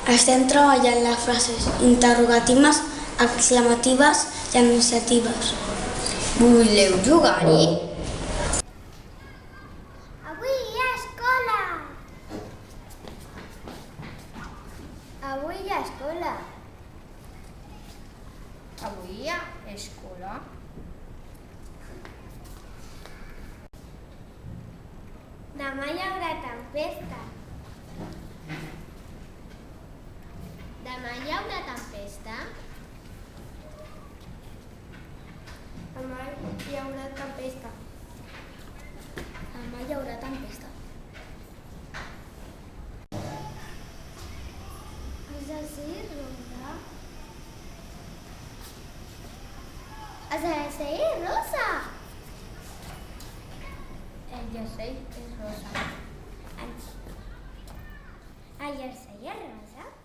Estem treballant les frases interrogatives, exclamatives i enunciatives. Voleu jugar-hi? Avui hi ha escola! Avui hi ha escola! Avui hi ha escola? Demà hi haurà tempesta. Demà hi haurà tempesta? Demà hi haurà tempesta. Demà hi haurà tempesta. Has de ser rosa? Has de ser rosa? El jersei és rosa. El jersei és rosa?